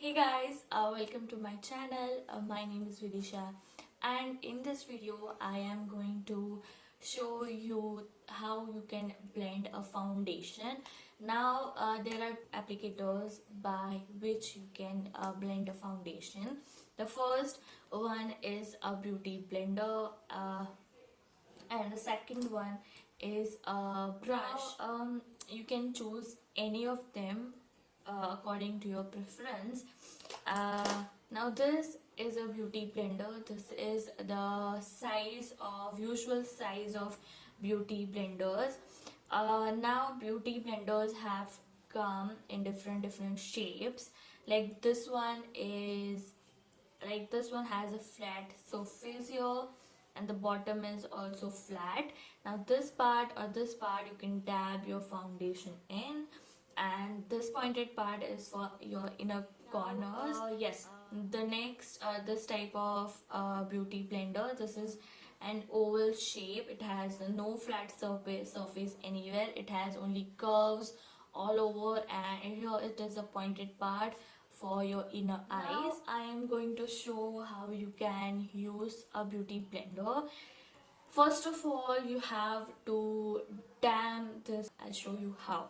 Hey guys, welcome to my channel. My name is Vidisha, and in this video I am going to show you how you can blend a foundation. Now there are applicators by which you can blend a foundation. The first one is a beauty blender, and the second one is a brush. You can choose any of them according to your preference. Now this is a beauty blender. This is the size of usual size of beauty blenders. Now beauty blenders have come in different shapes. Like this one has a flat surface here, and the bottom is also flat. Now this part you can dab your foundation in, and this pointed part is for your inner corners. Yes, the next this type of beauty blender, this is an oval shape. It has no flat surface anywhere. It has only curves all over, and here it is a pointed part for your inner eyes. I am going to show how you can use a beauty blender. First of all, you have to damp this. I'll show you how.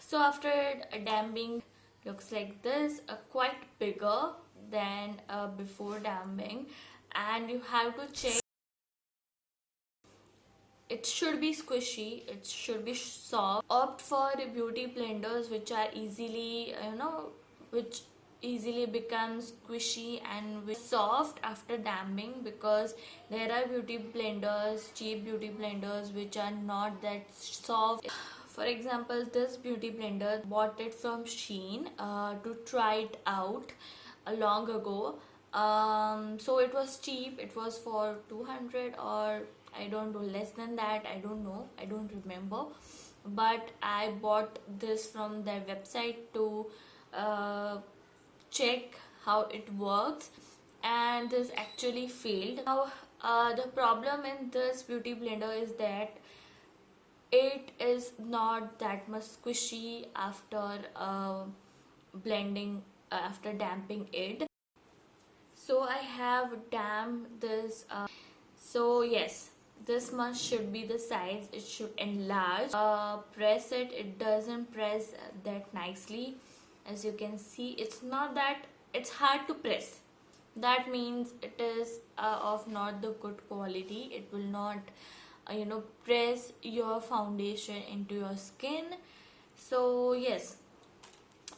So after damping, looks like this, quite bigger than before damping, and you have to check. It should be squishy, it should be soft. Opt for beauty blenders which are easily, which easily become squishy and soft after damping, because there are beauty blenders, cheap beauty blenders, which are not that soft. For example, this beauty blender, bought it from Shein to try it out long ago. So it was cheap. It was for 200, or I don't know, less than that. I don't know, I don't remember, but I bought this from their website to uh, check how it works, and this actually failed. Now the problem in this beauty blender is that it is not that much squishy after blending, after damping it. So I have damped this. So yes, this much should be the size. It should enlarge. Press it. It doesn't press that nicely. As you can see, it's not that, it's hard to press. That means it is of not the good quality. It will not press your foundation into your skin. So yes,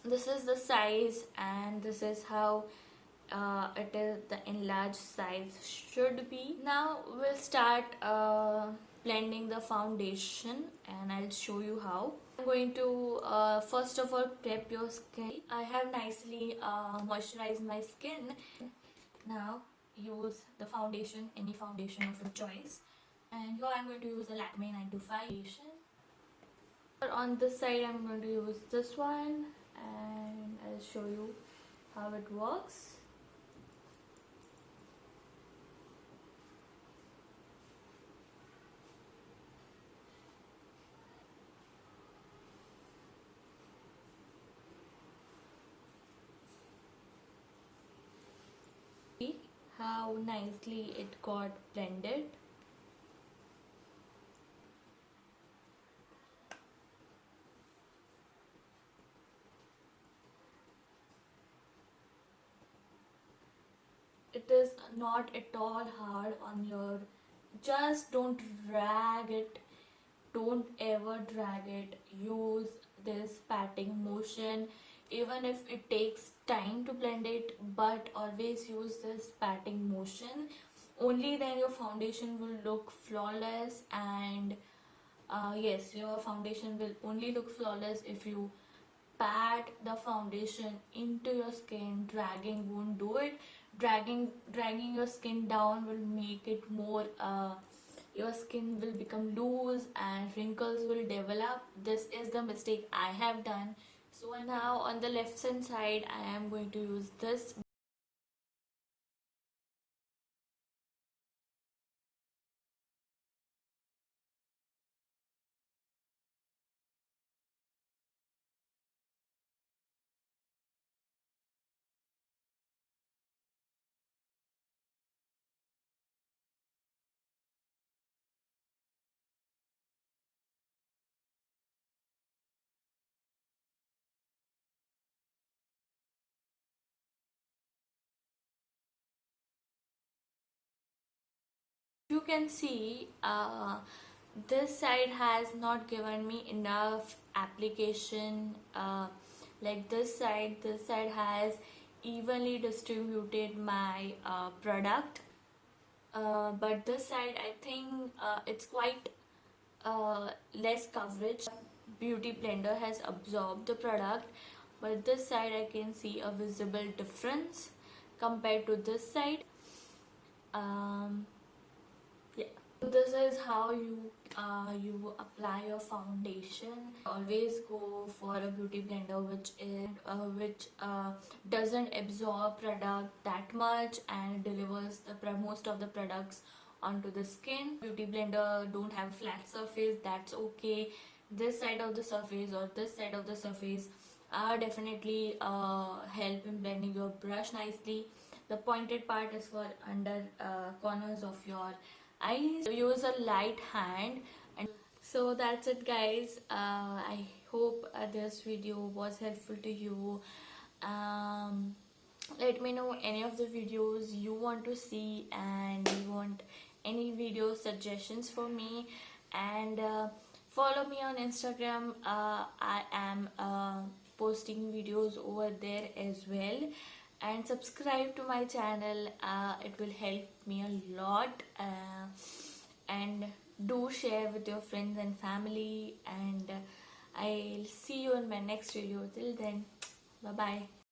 this is the size, and this is how it is, the enlarged size should be. Now we'll start blending the foundation, and I'll show you how. I'm going to first of all prep your skin. I have nicely moisturized my skin. Now use the foundation, any foundation of your choice, and here I'm going to use the Lakme 925 foundation. On this side I'm going to use this one, and I'll show you how it works. See how nicely it got blended. It is not at all hard on your, just don't drag it, don't ever drag it. Use this patting motion, even if it takes time to blend it, but always use this patting motion. Only then your foundation will look flawless, and yes, your foundation will only look flawless if you pat the foundation into your skin. Dragging won't do it. Dragging your skin down will make it more, your skin will become loose and wrinkles will develop. This is the mistake I have done. So now on the left hand side I am going to use this can see, this side has not given me enough application. Like this side has evenly distributed my product, but this side I think it's quite less coverage. Beauty blender has absorbed the product, but this side I can see a visible difference compared to this side. um, yeah. So this is how you apply your foundation. Always go for a beauty blender which doesn't absorb product that much and delivers the most of the products onto the skin. Beauty blender don't have flat surface, that's okay. This side of the surface or this side of the surface definitely help in blending your brush nicely. The pointed part is for under corners of your eyes. Use a light hand. And so that's it, guys. I hope this video was helpful to you. Let me know any of the videos you want to see, and you want any video suggestions for me. And follow me on Instagram. I am posting videos over there as well. And subscribe to my channel. It will help me a lot. And do share with your friends and family. And I'll see you in my next video. Till then, bye bye.